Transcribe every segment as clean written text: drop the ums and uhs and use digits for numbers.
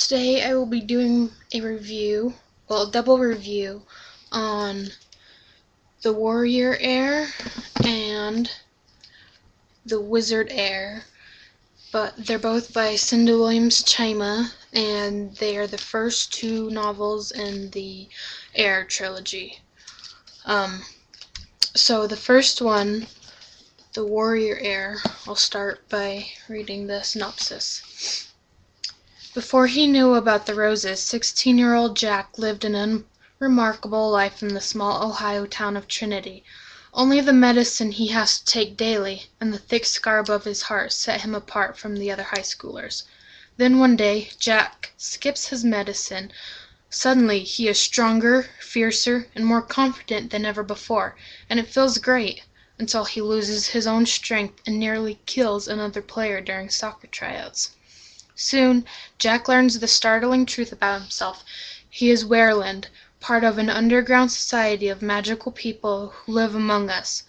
Today I will be doing a review, a double review on the Warrior Heir and the Wizard Heir, but they're both by Cinda Chima, and they are the first two novels in the Heir trilogy. So the first one, the Warrior Heir, I'll start by reading the synopsis. Before he knew about the roses, 16-year-old Jack lived an unremarkable life in the small Ohio town of Trinity. Only the medicine he has to take daily and the thick scar above his heart set him apart from the other high schoolers. Then one day, Jack skips his medicine. Suddenly, he is stronger, fiercer, and more confident than ever before, and it feels great, until he loses his own strength and nearly kills another player during soccer tryouts. Soon, Jack learns the startling truth about himself. He is Wereland, part of an underground society of magical people who live among us.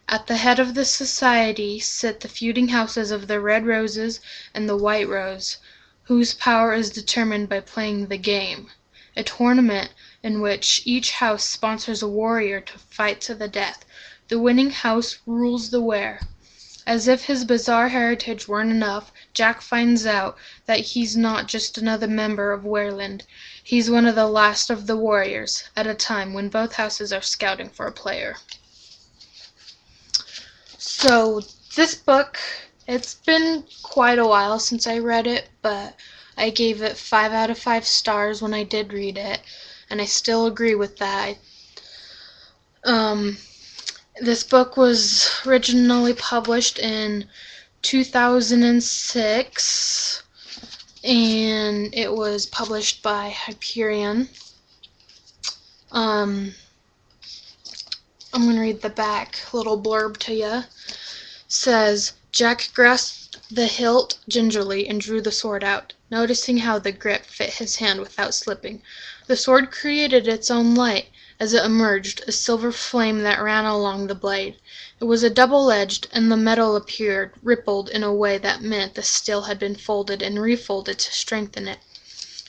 At the head of this society sit the feuding houses of the Red Roses and the White Rose, whose power is determined by playing the game, a tournament in which each house sponsors a warrior to fight to the death. The winning house rules the wear. As if his bizarre heritage weren't enough, Jack finds out that he's not just another member of Wereland. He's one of the last of the warriors, at a time when both houses are scouting for a player. So, this book, it's been quite a while since I read it, but I gave it 5 out of 5 stars when I did read it, and I still agree with that. This book was originally published in 2006, and it was published by Hyperion. I'm going to read the back little blurb to you. It says, Jack grasped the hilt gingerly and drew the sword out, noticing how the grip fit his hand without slipping. The sword created its own light. As it emerged, a silver flame that ran along the blade. It was a double-edged, and the metal appeared rippled in a way that meant the steel had been folded and refolded to strengthen it.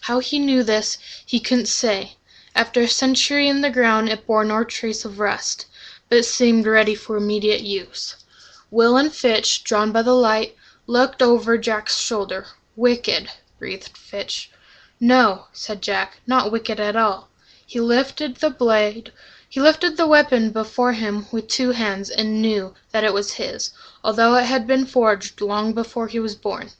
How he knew this, he couldn't say. After a century in the ground, it bore no trace of rust, but seemed ready for immediate use. Will and Fitch, drawn by the light, looked over Jack's shoulder. "Wicked," breathed Fitch. "No," said Jack, "not wicked at all." He lifted the weapon before him with 2 hands and knew that it was his, although it had been forged long before he was born.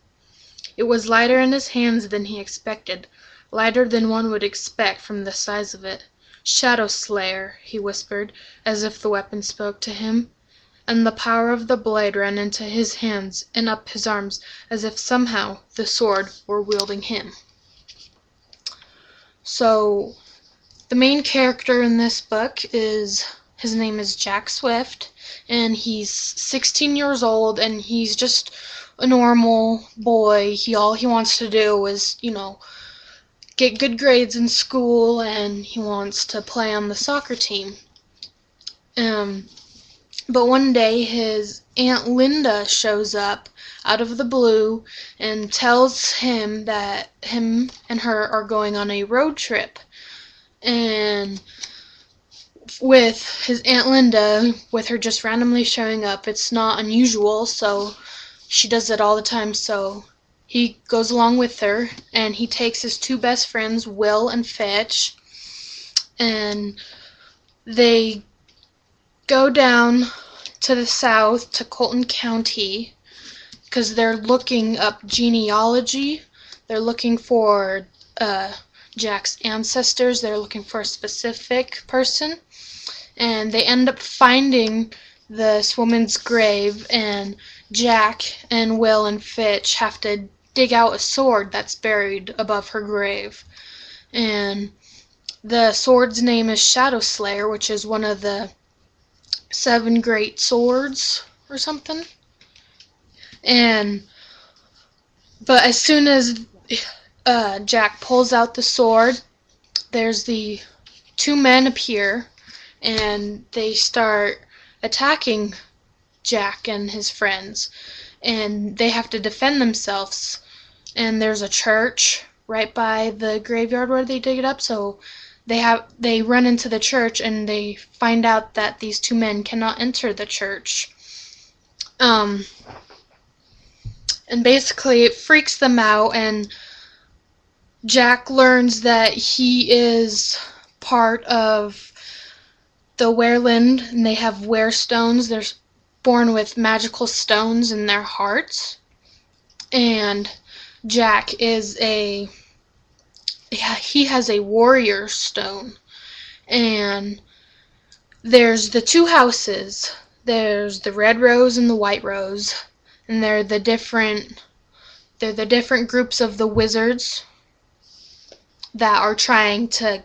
It was lighter in his hands than he expected, lighter than one would expect from the size of it. "Shadow Slayer," he whispered, as if the weapon spoke to him, and the power of the blade ran into his hands and up his arms as if somehow the sword were wielding him. So, the main character in this book his name is Jack Swift, and he's 16 years old, and he's just a normal boy. All he wants to do is, get good grades in school, and he wants to play on the soccer team. But one day his Aunt Linda shows up out of the blue and tells him that him and her are going on a road trip. And with his Aunt Linda, with her just randomly showing up, it's not unusual, so she does it all the time, so he goes along with her, and he takes his 2 best friends, Will and Fitch, and they go down to the south, to Colton County, because they're looking up genealogy. They're looking for Jack's ancestors. They're looking for a specific person, and they end up finding this woman's grave, and Jack and Will and Fitch have to dig out a sword that's buried above her grave, and the sword's name is Shadow Slayer, which is one of the 7 great swords or something. But as soon as Jack pulls out the sword, there's the 2 men appear, and they start attacking Jack and his friends, and they have to defend themselves. And there's a church right by the graveyard where they dig it up, so they run into the church and they find out that these two men cannot enter the church. And basically it freaks them out, and Jack learns that he is part of the Wereland, and they have were stones. They're born with magical stones in their hearts. And Jack he has a warrior stone. And there's the two houses. There's the red rose and the white rose. And they're the different groups of the wizards that are trying to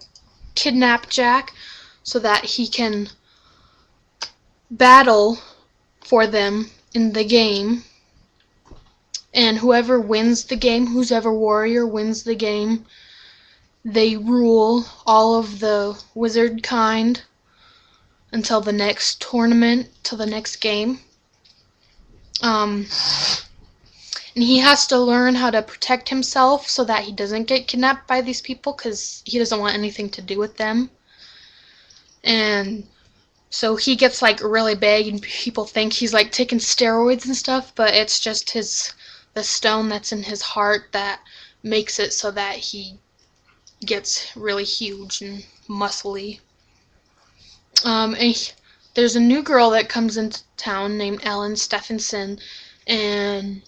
kidnap Jack so that he can battle for them in the game. And whoever wins the game, whoever warrior wins the game, they rule all of the wizard kind until the next tournament, till the next game. And he has to learn how to protect himself so that he doesn't get kidnapped by these people, because he doesn't want anything to do with them. And so he gets like really big, and people think he's like taking steroids and stuff, but it's just the stone that's in his heart that makes it so that he gets really huge and muscly. There's a new girl that comes into town named Ellen Stephenson, and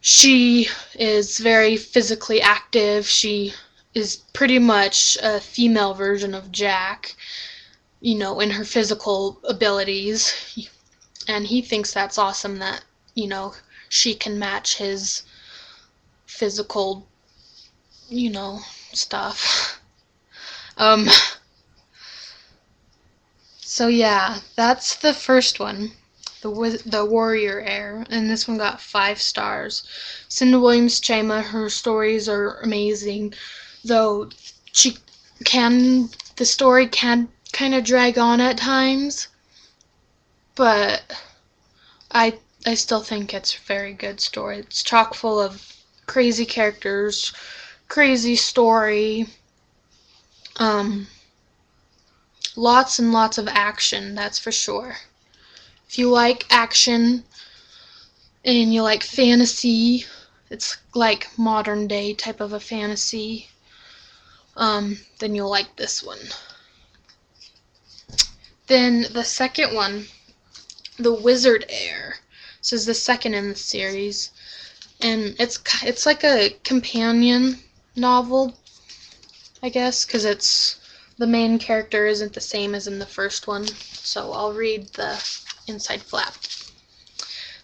she is very physically active. She is pretty much a female version of Jack, in her physical abilities. And he thinks that's awesome that, she can match his physical, stuff. So yeah, that's the first one. The Warrior Heir, and this one got 5 stars. Cinda Williams Chima, her stories are amazing, though the story can kind of drag on at times, but I still think it's a very good story. It's chock full of crazy characters, crazy story, lots and lots of action, that's for sure. If you like action and you like fantasy, it's like modern day type of a fantasy, then you'll like this one. Then the second one, The Wizard Heir. This is the second in the series, and it's like a companion novel, I guess, because the main character isn't the same as in the first one. So I'll read the inside flap.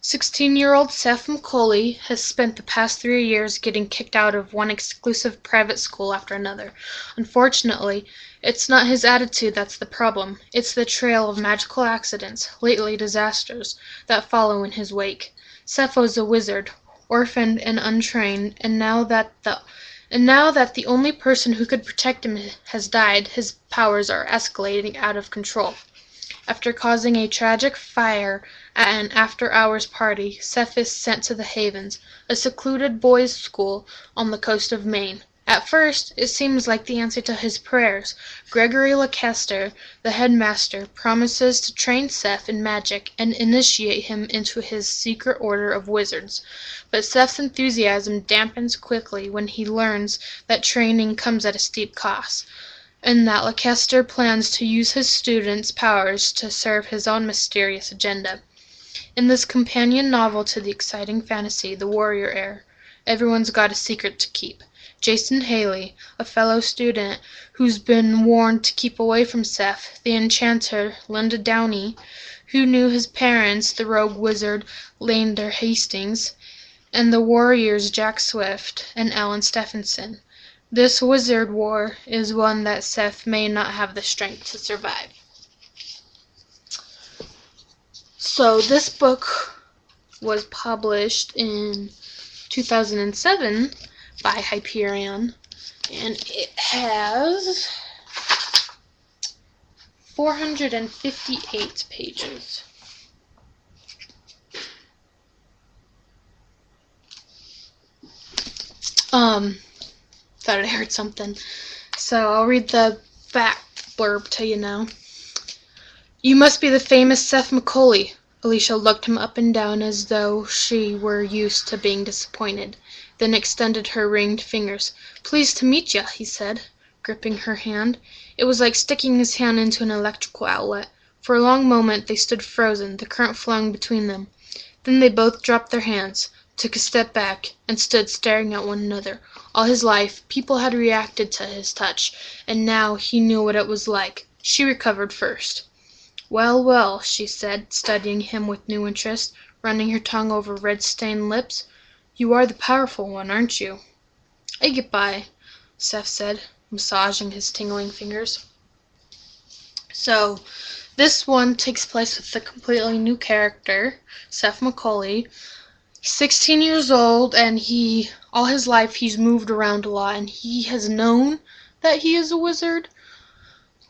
16-year-old Seth McCauley has spent the past 3 years getting kicked out of one exclusive private school after another. Unfortunately, it's not his attitude that's the problem. It's the trail of magical accidents, lately disasters, that follow in his wake. Seth was a wizard, orphaned and untrained, and now that the only person who could protect him has died, his powers are escalating out of control. After causing a tragic fire at an after-hours party, Seth is sent to the Havens, a secluded boys' school on the coast of Maine. At first, it seems like the answer to his prayers. Gregory Leicester, the headmaster, promises to train Seth in magic and initiate him into his secret order of wizards. But Seth's enthusiasm dampens quickly when he learns that training comes at a steep cost, and that Leicester plans to use his students' powers to serve his own mysterious agenda. In this companion novel to the exciting fantasy, The Warrior Heir, everyone's got a secret to keep. Jason Haley, a fellow student who's been warned to keep away from Seth, the enchanter Linda Downey, who knew his parents, the rogue wizard Lander Hastings, and the warriors Jack Swift and Ellen Stephenson. This wizard war is one that Seth may not have the strength to survive. So this book was published in 2007 by Hyperion, and it has 458 pages. thought I heard something. So I'll read the back blurb to you now. You must be the famous Seth McCauley. Alicia looked him up and down as though she were used to being disappointed, then extended her ringed fingers. Pleased to meet you, he said, gripping her hand. It was like sticking his hand into an electrical outlet. For a long moment they stood frozen, the current flowing between them. Then they both dropped their hands, took a step back, and stood staring at one another. All his life, people had reacted to his touch, and now he knew what it was like. She recovered first. Well, well, she said, studying him with new interest, running her tongue over red-stained lips. You are the powerful one, aren't you? I get by, Seth said, massaging his tingling fingers. So, this one takes place with a completely new character, Seth McCauley. He's 16 years old, and all his life he's moved around a lot, and he has known that he is a wizard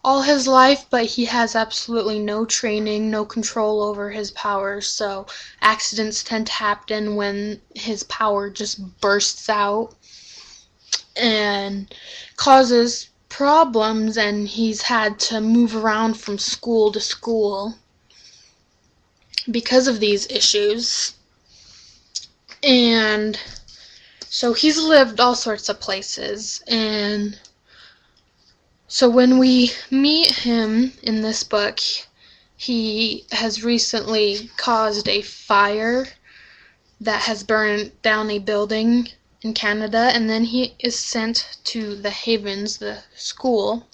all his life, but he has absolutely no training, no control over his powers, so accidents tend to happen when his power just bursts out and causes problems, and he's had to move around from school to school because of these issues. And so he's lived all sorts of places, and so when we meet him in this book, he has recently caused a fire that has burned down a building in Canada, and then he is sent to the Havens, the school,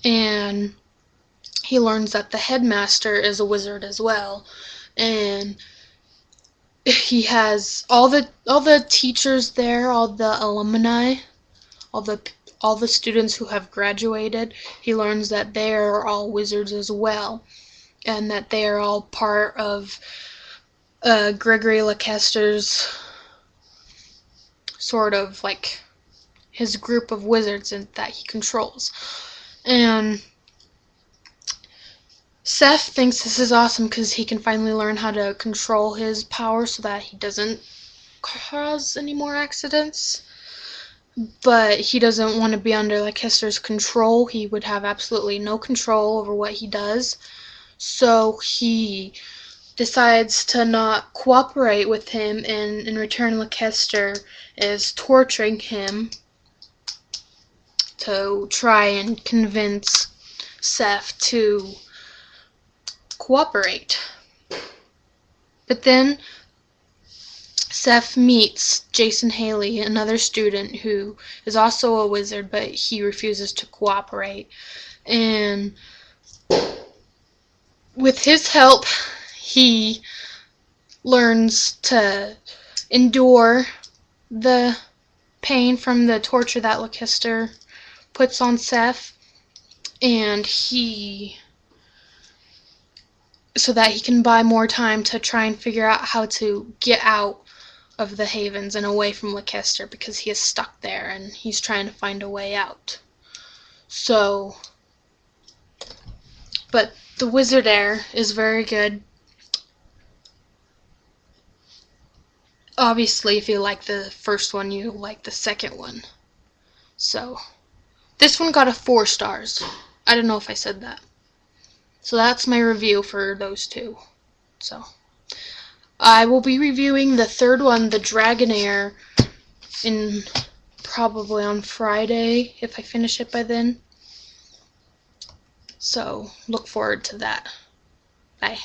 and he learns that the headmaster is a wizard as well, and he has all the teachers there, all the alumni, all the students who have graduated. He learns that they are all wizards as well, and that they are all part of Gregory Leicester's sort of like his group of wizards that he controls. And Seth thinks this is awesome because he can finally learn how to control his power so that he doesn't cause any more accidents. But he doesn't want to be under Leicester's control. He would have absolutely no control over what he does. So he decides to not cooperate with him, and in return Leicester is torturing him to try and convince Seth to cooperate. But then Seth meets Jason Haley, another student who is also a wizard, but he refuses to cooperate. And with his help, he learns to endure the pain from the torture that Leicester puts on Seth, and so that he can buy more time to try and figure out how to get out of the Havens and away from Leicester, because he is stuck there and he's trying to find a way out. So, but the Wizard Heir is very good. Obviously, if you like the first one, you like the second one. So, this one got a 4 stars. I don't know if I said that. So that's my review for those two. So, I will be reviewing the third one, the Dragon Heir, in probably on Friday, if I finish it by then. So, look forward to that. Bye.